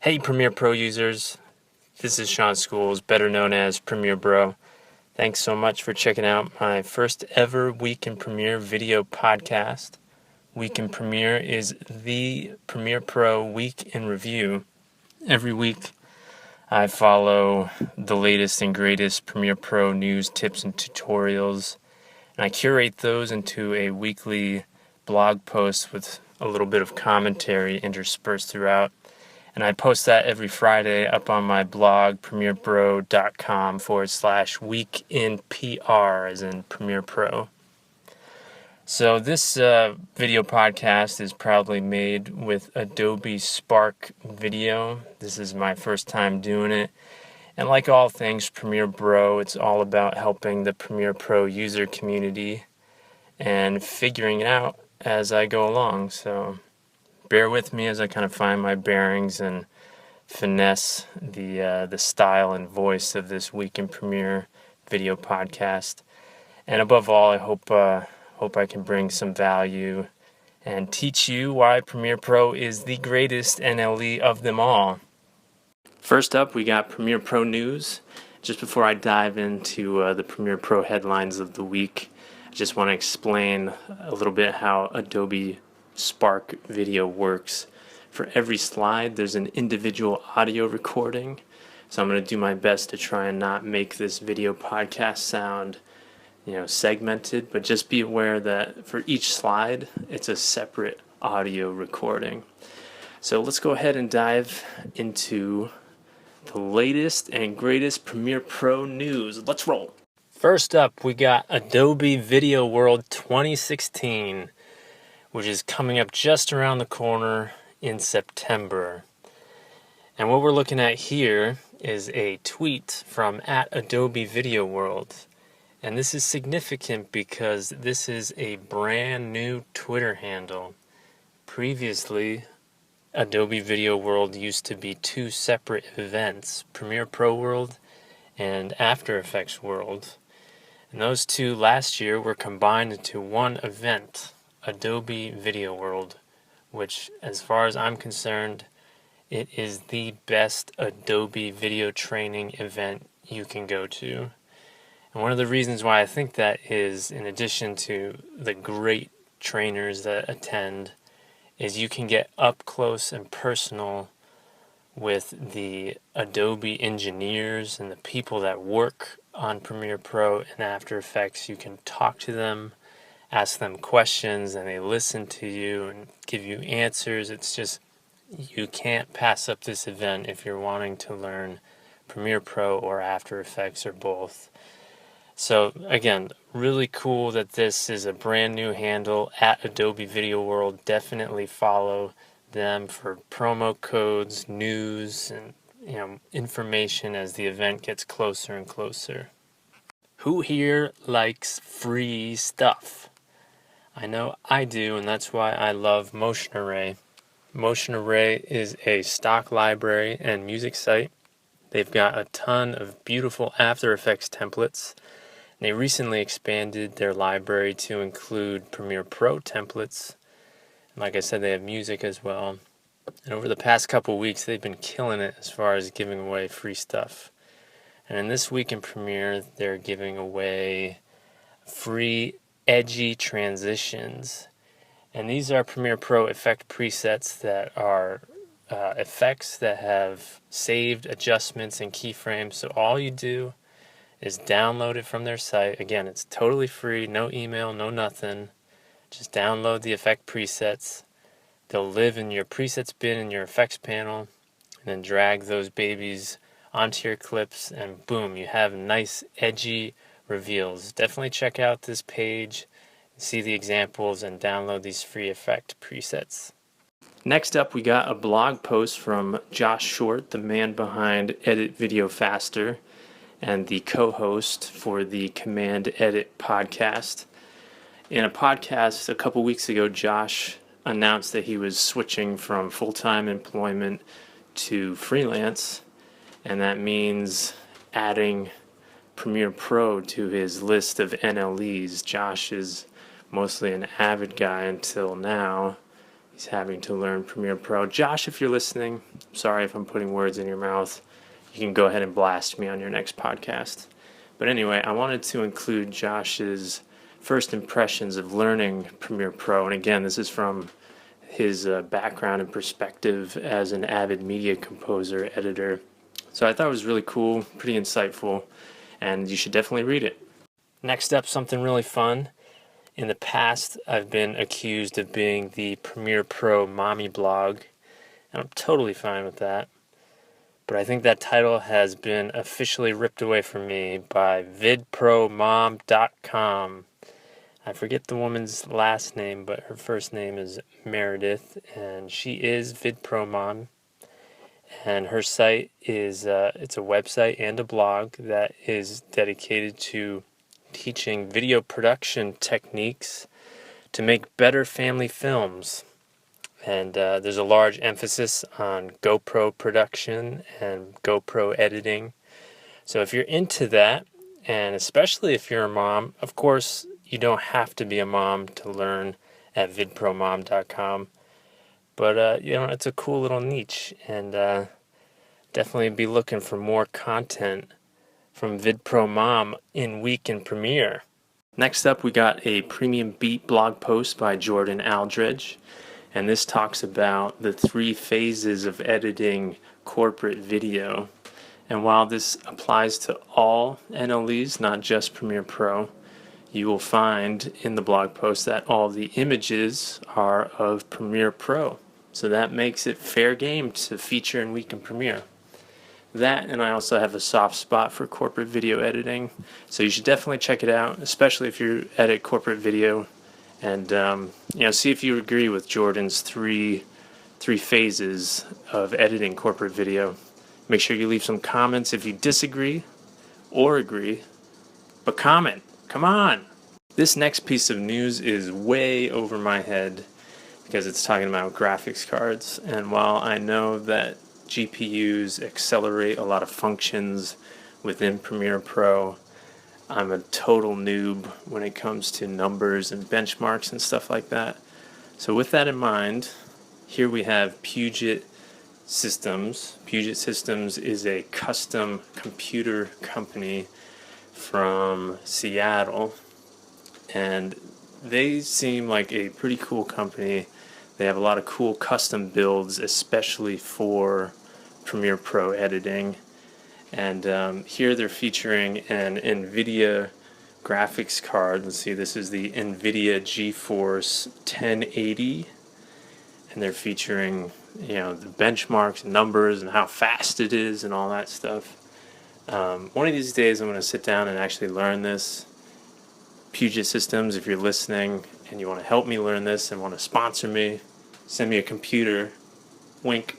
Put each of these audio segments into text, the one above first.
Hey Premiere Pro users, this is Sean Schools, better known as Premiere Bro. Thanks so much for checking out my first ever Week in Premiere video podcast. Week in Premiere is the Premiere Pro Week in Review. Every week I follow the latest and greatest Premiere Pro news, tips, and tutorials, and I curate those into a weekly blog post with a little bit of commentary interspersed throughout. And I post that every Friday up on my blog, premierebro.com/weekinpr, as in Premiere Pro. So this video podcast is proudly made with Adobe Spark Video. This is my first time doing it. And like all things Premiere Bro, it's all about helping the Premiere Pro user community and figuring it out as I go along. So bear with me as I kind of find my bearings and finesse the style and voice of this Week in Premiere video podcast. And above all, I hope I can bring some value and teach you why Premiere Pro is the greatest NLE of them all. First up, we got Premiere Pro news. Just before I dive into the Premiere Pro headlines of the week, I just want to explain a little bit how Adobe Spark Video works. For every slide, there's an individual audio recording. So I'm going to do my best to try and not make this video podcast sound, segmented, but just be aware that for each slide, it's a separate audio recording. So let's go ahead and dive into the latest and greatest Premiere Pro news. Let's roll. First up, we got Adobe Video World 2016, which is coming up just around the corner in September. And what we're looking at here is a tweet from @Adobe Video World. And this is significant because this is a brand new Twitter handle. Previously, Adobe Video World used to be two separate events, Premiere Pro World and After Effects World. And those two last year were combined into one event, Adobe Video World, which, as far as I'm concerned, it is the best Adobe video training event you can go to. And one of the reasons why I think that is, in addition to the great trainers that attend, is you can get up close and personal with the Adobe engineers and the people that work on Premiere Pro and After Effects. You can talk to them, ask them questions, and they listen to you and give you answers. It's just, you can't pass up this event if you're wanting to learn Premiere Pro or After Effects or both. So again, really cool that this is a brand new handle @Adobe Video World. Definitely follow them for promo codes, news, and information as the event gets closer and closer. Who here likes free stuff? I know I do, and that's why I love Motion Array. Motion Array is a stock library and music site. They've got a ton of beautiful After Effects templates. They recently expanded their library to include Premiere Pro templates. And like I said, they have music as well. And over the past couple weeks, they've been killing it as far as giving away free stuff. And in this week in Premiere, they're giving away free edgy transitions. And these are Premiere Pro effect presets that are effects that have saved adjustments and keyframes. So all you do is download it from their site. Again, it's totally free, no email, no nothing. Just download the effect presets. They'll live in your presets bin in your effects panel, and then drag those babies onto your clips, and boom, you have nice edgy reveals. Definitely check out this page, see the examples, and download these free effect presets. Next up, we got a blog post from Josh Short, the man behind Edit Video Faster, and the co-host for the Command Edit podcast. In a podcast a couple weeks ago, Josh announced that he was switching from full-time employment to freelance, and that means adding Premiere Pro to his list of NLEs. Josh is mostly an Avid guy until now, he's having to learn Premiere Pro. Josh, if you're listening, sorry if I'm putting words in your mouth. You can go ahead and blast me on your next podcast. But anyway, I wanted to include Josh's first impressions of learning Premiere Pro. And again, this is from his background and perspective as an avid media composer, editor. So I thought it was really cool, pretty insightful, and you should definitely read it. Next up, something really fun. In the past, I've been accused of being the Premiere Pro mommy blog, and I'm totally fine with that. But I think that title has been officially ripped away from me by vidpromom.com. I forget the woman's last name, but her first name is Meredith, and she is VidProMom. And her site is it's a website and a blog that is dedicated to teaching video production techniques to make better family films. And there's a large emphasis on GoPro production and GoPro editing. So if you're into that, and especially if you're a mom, of course, you don't have to be a mom to learn at vidpromom.com. But, it's a cool little niche, and definitely be looking for more content from VidProMom in week in Premiere. Next up, we got a Premium Beat blog post by Jordan Aldridge, and this talks about the 3 phases of editing corporate video. And while this applies to all NLEs, not just Premiere Pro, you will find in the blog post that all the images are of Premiere Pro. So that makes it fair game to feature in week in Premiere. That, and I also have a soft spot for corporate video editing. So you should definitely check it out, especially if you edit corporate video. And, see if you agree with Jordan's three phases of editing corporate video. Make sure you leave some comments if you disagree or agree. But comment. Come on. This next piece of news is way over my head because it's talking about graphics cards. And while I know that GPUs accelerate a lot of functions within Premiere Pro, I'm a total noob when it comes to numbers and benchmarks and stuff like that. So with that in mind, here we have Puget Systems. Puget Systems is a custom computer company from Seattle, and they seem like a pretty cool company. They have a lot of cool custom builds, especially for Premiere Pro editing. And here they're featuring an NVIDIA graphics card. Let's see, this is the NVIDIA GeForce 1080, and they're featuring the benchmarks, numbers, and how fast it is, and all that stuff. One of these days I'm going to sit down and actually learn this. Puget Systems, if you're listening and you want to help me learn this and want to sponsor me, send me a computer. Wink.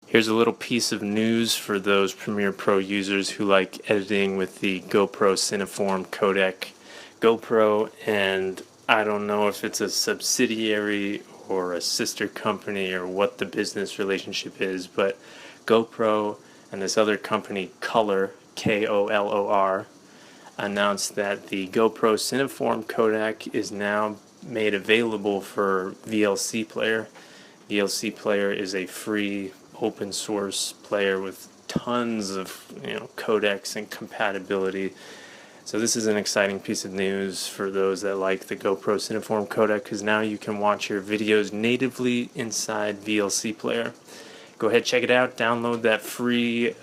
Here's a little piece of news for those Premiere Pro users who like editing with the GoPro Cineform codec. GoPro, and I don't know if it's a subsidiary or a sister company or what the business relationship is, but GoPro and this other company, Color, K-O-L-O-R, announced that the GoPro Cineform codec is now made available for VLC Player. VLC Player is a free open source player with tons of codecs and compatibility. So this is an exciting piece of news for those that like the GoPro Cineform codec, because now you can watch your videos natively inside VLC Player. Go ahead, check it out, download that free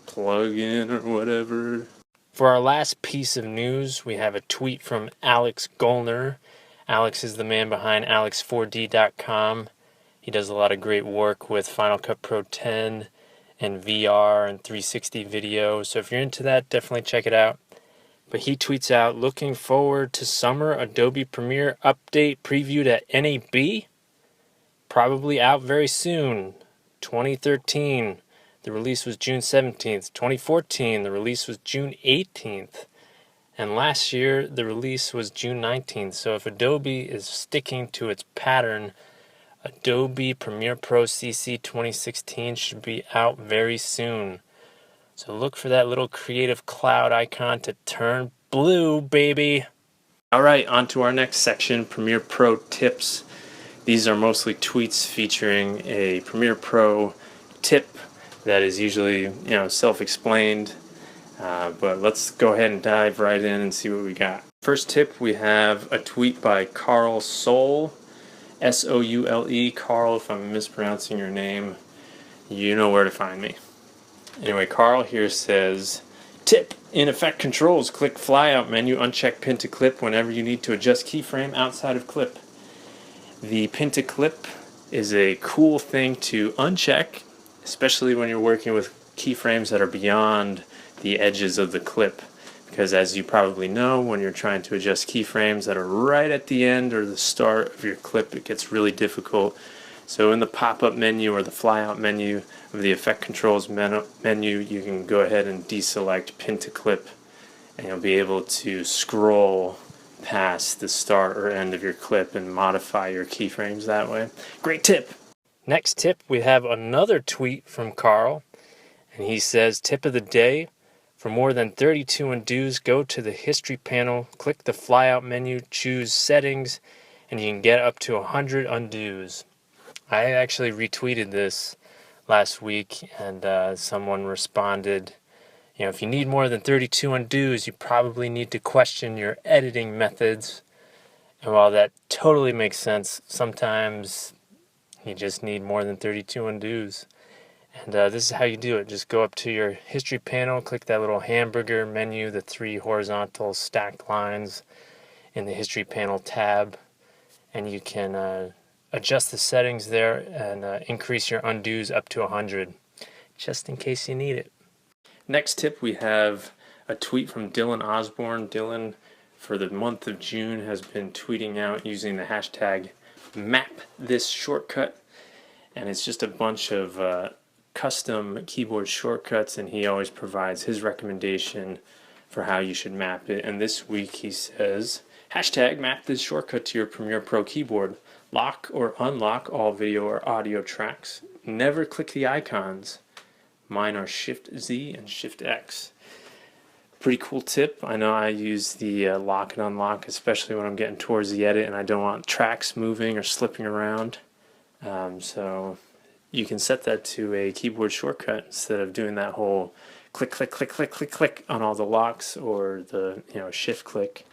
plug-in or whatever. For our last piece of news, we have a tweet from Alex Gollner. Alex is the man behind alex4d.com. He does a lot of great work with Final Cut Pro 10 and VR and 360 video. So if you're into that, definitely check it out. But he tweets out, looking forward to summer Adobe Premiere update previewed at NAB. Probably out very soon. 2013, the release was June 17th. 2014, the release was June 18th. And last year, the release was June 19th. So if Adobe is sticking to its pattern, Adobe Premiere Pro CC 2016 should be out very soon. So look for that little Creative Cloud icon to turn blue, baby. All right, on to our next section, Premiere Pro tips. These are mostly tweets featuring a Premiere Pro tip that is usually, self-explained. But let's go ahead and dive right in and see what we got. First tip, we have a tweet by Carl Soule, Soule. Carl, if I'm mispronouncing your name, you know where to find me. Anyway, Carl here says, tip, in Effect Controls, click Flyout menu, uncheck Pin to Clip whenever you need to adjust keyframe outside of clip. The Pin to Clip is a cool thing to uncheck, especially when you're working with keyframes that are beyond the edges of the clip. Because as you probably know, when you're trying to adjust keyframes that are right at the end or the start of your clip, it gets really difficult. So in the pop-up menu or the flyout menu of the Effect Controls menu, you can go ahead and deselect Pin to Clip, and you'll be able to scroll past the start or end of your clip and modify your keyframes that way. Great tip! Next tip, we have another tweet from Carl, and he says, tip of the day, for more than 32 undos, go to the History panel, click the flyout menu, choose Settings, and you can get up to 100 undos. I actually retweeted this last week, and someone responded, if you need more than 32 undos, you probably need to question your editing methods. And while that totally makes sense, sometimes you just need more than 32 undos. And this is how you do it. Just go up to your History panel, click that little hamburger menu, the 3 horizontal stacked lines in the History panel tab, and you can adjust the settings there and increase your undos up to 100, just in case you need it. Next tip, we have a tweet from Dylan Osborne. Dylan, for the month of June, has been tweeting out using the hashtag #MapThisShortcut, and it's just a bunch of custom keyboard shortcuts, and he always provides his recommendation for how you should map it. And this week he says, hashtag map this shortcut to your Premiere Pro keyboard. Lock or unlock all video or audio tracks. Never click the icons. Mine are Shift Z and Shift X. Pretty cool tip. I know I use the lock and unlock, especially when I'm getting towards the edit and I don't want tracks moving or slipping around. So you can set that to a keyboard shortcut instead of doing that whole click, click, click, click, click, click on all the locks or the shift click.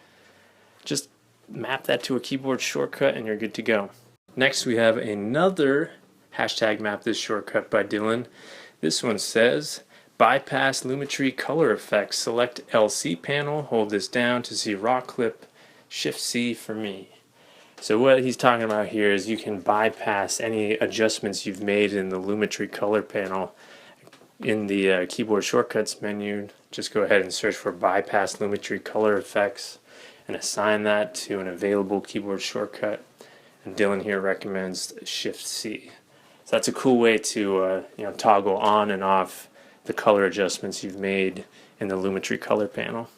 Just map that to a keyboard shortcut and you're good to go. Next we have another hashtag map this shortcut by Dylan. This one says, bypass Lumetri color effects. Select LC panel, hold this down to see raw clip, Shift C for me. So what he's talking about here is you can bypass any adjustments you've made in the Lumetri color panel. In the keyboard shortcuts menu, just go ahead and search for bypass Lumetri color effects and assign that to an available keyboard shortcut. And Dylan here recommends Shift C. So that's a cool way to toggle on and off the color adjustments you've made in the Lumetri color panel.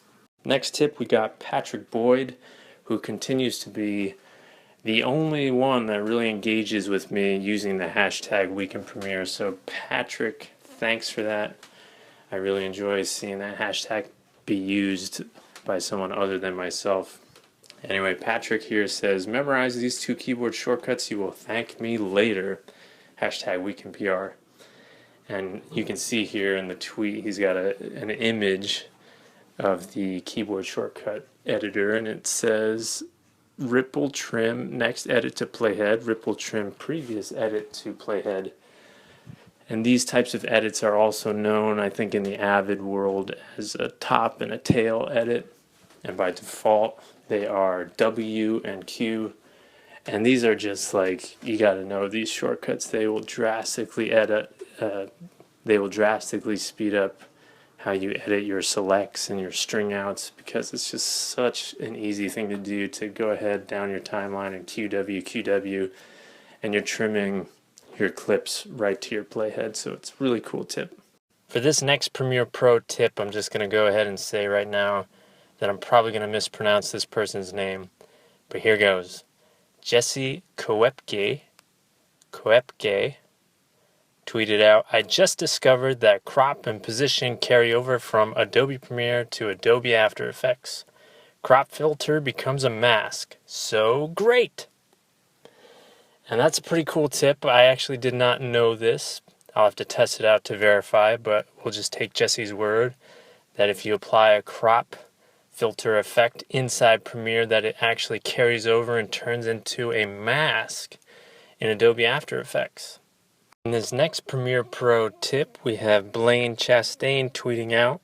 Next tip, we got Patrick Boyd, who continues to be the only one that really engages with me using the hashtag #WeekendPremiere. So Patrick, thanks for that. I really enjoy seeing that hashtag be used by someone other than myself. Anyway, Patrick here says, memorize these 2 keyboard shortcuts. You will thank me later. Hashtag #WeekendPR. And you can see here in the tweet, he's got an image of the keyboard shortcut editor, and it says, ripple trim next edit to playhead, ripple trim previous edit to playhead. And these types of edits are also known, I think, in the Avid world as a top and a tail edit. And by default, they are W and Q. And these are just like, you got to know these shortcuts. They will drastically speed up how you edit your selects and your string outs, because it's just such an easy thing to do, to go ahead down your timeline and QW, and you're trimming your clips right to your playhead. So it's a really cool tip. For this next Premiere Pro tip, I'm just going to go ahead and say right now that I'm probably going to mispronounce this person's name, but here goes. Jesse Koepke tweeted out, I just discovered that crop and position carry over from Adobe Premiere to Adobe After Effects. Crop filter becomes a mask. So great! And that's a pretty cool tip. I actually did not know this. I'll have to test it out to verify, but we'll just take Jesse's word that if you apply a crop filter effect inside Premiere, that it actually carries over and turns into a mask in Adobe After Effects. In this next Premiere Pro tip, we have Blaine Chastain tweeting out,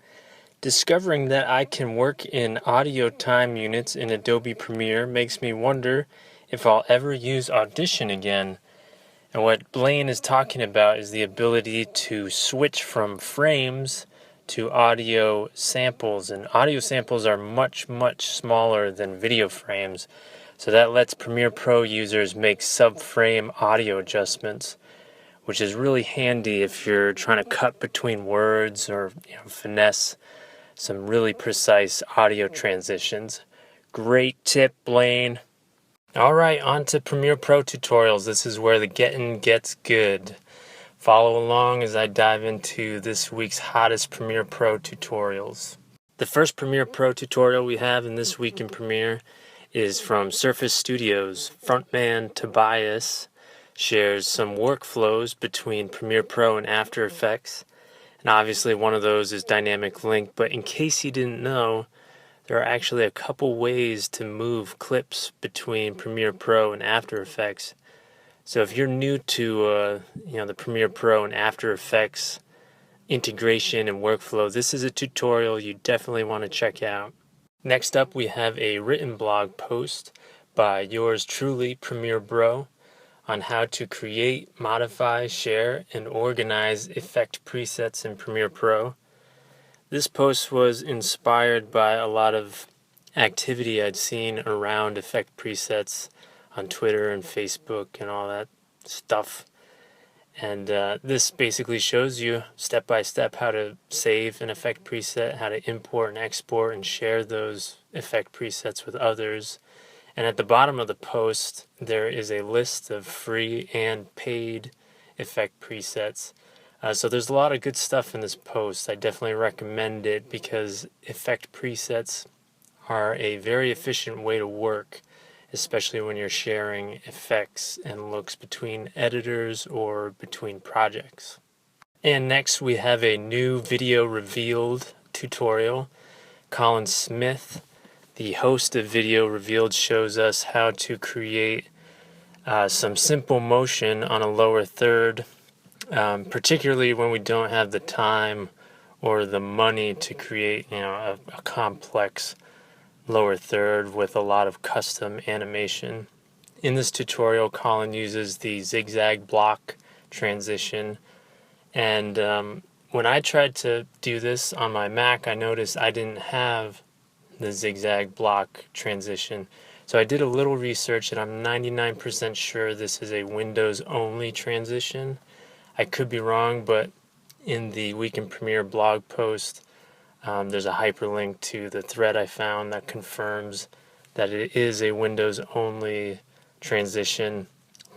discovering that I can work in audio time units in Adobe Premiere makes me wonder if I'll ever use Audition again. And what Blaine is talking about is the ability to switch from frames to audio samples. And audio samples are much, much smaller than video frames. So that lets Premiere Pro users make sub-frame audio adjustments, which is really handy if you're trying to cut between words or finesse some really precise audio transitions. Great tip, Blaine. Alright, on to Premiere Pro tutorials. This is where the getting gets good. Follow along as I dive into this week's hottest Premiere Pro tutorials. The first Premiere Pro tutorial we have in this week in Premiere is from Surface Studios. Frontman Tobias shares some workflows between Premiere Pro and After Effects. And obviously one of those is dynamic link, but in case you didn't know, there are actually a couple ways to move clips between Premiere Pro and After Effects. So if you're new to the Premiere Pro and After Effects integration and workflow, this is a tutorial you definitely want to check out. Next up, we have a written blog post by yours truly, Premiere Bro, on how to create, modify, share, and organize effect presets in Premiere Pro. This post was inspired by a lot of activity I'd seen around effect presets on Twitter and Facebook and all that stuff. And this basically shows you step by step how to save an effect preset, how to import and export and share those effect presets with others. And at the bottom of the post, there is a list of free and paid effect presets. So there's a lot of good stuff in this post. I definitely recommend it because effect presets are a very efficient way to work, especially when you're sharing effects and looks between editors or between projects. And next we have a new video revealed tutorial. Colin Smith, the host of Video Revealed, shows us how to create some simple motion on a lower third, particularly when we don't have the time or the money to create a complex lower third with a lot of custom animation. In this tutorial, Colin uses the zigzag block transition, and when I tried to do this on my Mac, I noticed I didn't have the zigzag block transition. So I did a little research, and I'm 99% sure this is a Windows only transition. I could be wrong, but in the Week in Premiere blog post, there's a hyperlink to the thread I found that confirms that it is a Windows only transition.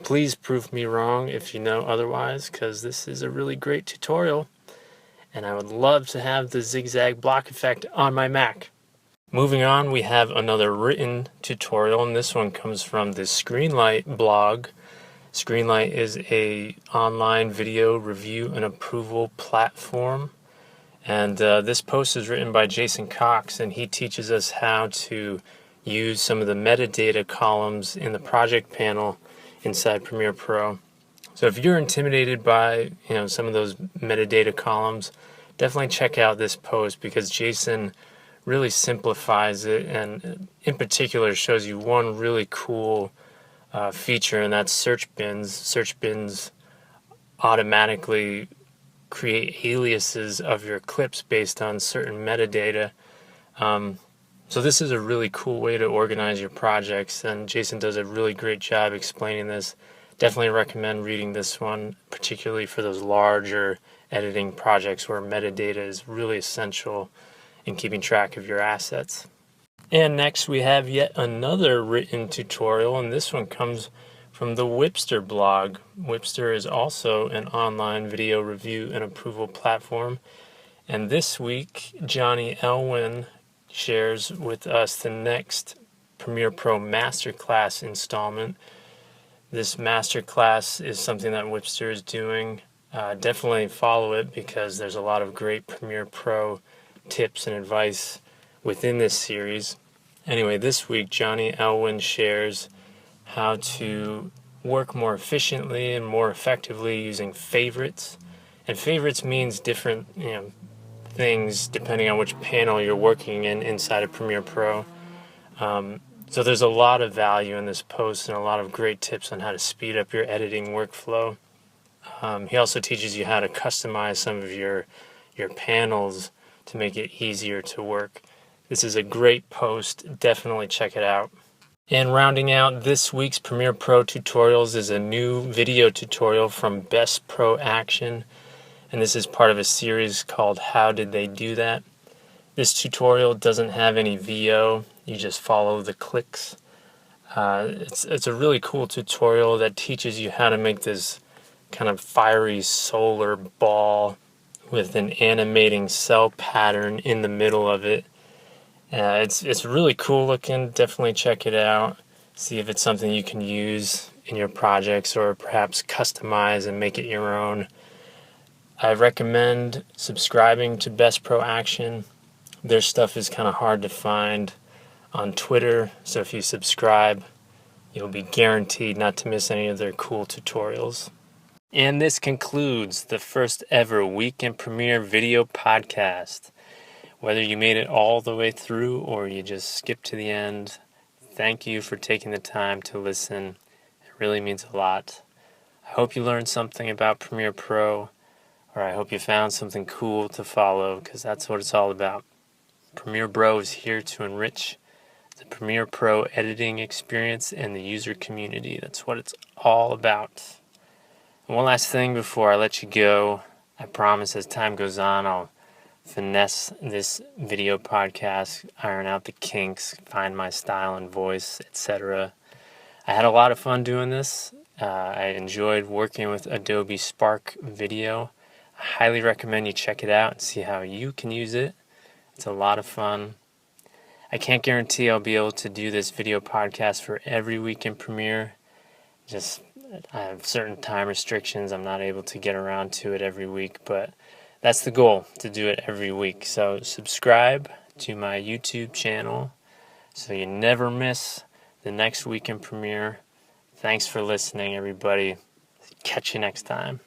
Please prove me wrong if you know otherwise, because this is a really great tutorial, and I would love to have the zigzag block effect on my Mac. Moving on, we have another written tutorial, and this one comes from the Screenlight blog. Screenlight is a online video review and approval platform, and this post is written by Jason Cox, and he teaches us how to use some of the metadata columns in the project panel inside Premiere Pro. So if you're intimidated by some of those metadata columns, definitely check out this post because Jason really simplifies it, and in particular shows you one really cool feature, and that's search bins. Search bins automatically create aliases of your clips based on certain metadata. So this is a really cool way to organize your projects, and Jason does a really great job explaining this. Definitely recommend reading this one, particularly for those larger editing projects where metadata is really essential in keeping track of your assets. And next we have yet another written tutorial, and this one comes from the Whipster blog. Whipster is also an online video review and approval platform, and this week Johnny Elwin shares with us the next Premiere Pro Masterclass installment. This masterclass is something that Whipster is doing. Definitely follow it because there's a lot of great Premiere Pro tips and advice within this series. Anyway, this week Johnny Elwin shares how to work more efficiently and more effectively using favorites. And favorites means different, things depending on which panel you're working in inside of Premiere Pro. So there's a lot of value in this post and a lot of great tips on how to speed up your editing workflow. He also teaches you how to customize some of your panels to make it easier to work. This is a great post. Definitely check it out. And rounding out this week's Premiere Pro tutorials is a new video tutorial from Best Pro Action. And this is part of a series called How Did They Do That? This tutorial doesn't have any VO. You just follow the clicks. It's a really cool tutorial that teaches you how to make this kind of fiery solar ball with an animating cell pattern in the middle of it. It's really cool looking. Definitely check it out. See if it's something you can use in your projects or perhaps customize and make it your own. I recommend subscribing to Best Pro Action. Their stuff is kind of hard to find on Twitter, so if you subscribe, you'll be guaranteed not to miss any of their cool tutorials. And this concludes the first ever Week in Premiere video podcast. Whether you made it all the way through or you just skipped to the end, thank you for taking the time to listen. It really means a lot. I hope you learned something about Premiere Pro, or I hope you found something cool to follow, because that's what it's all about. Premiere Pro is here to enrich the Premiere Pro editing experience and the user community. That's what it's all about. And one last thing before I let you go. I promise as time goes on, I'll finesse this video podcast, iron out the kinks, find my style and voice, etc. I had a lot of fun doing this. I enjoyed working with Adobe Spark Video. I highly recommend you check it out and see how you can use it. It's a lot of fun. I can't guarantee I'll be able to do this video podcast for every week in Premiere. I have certain time restrictions. I'm not able to get around to it every week, but that's the goal, to do it every week. So subscribe to my YouTube channel so you never miss the next week in Premiere. Thanks for listening, everybody. Catch you next time.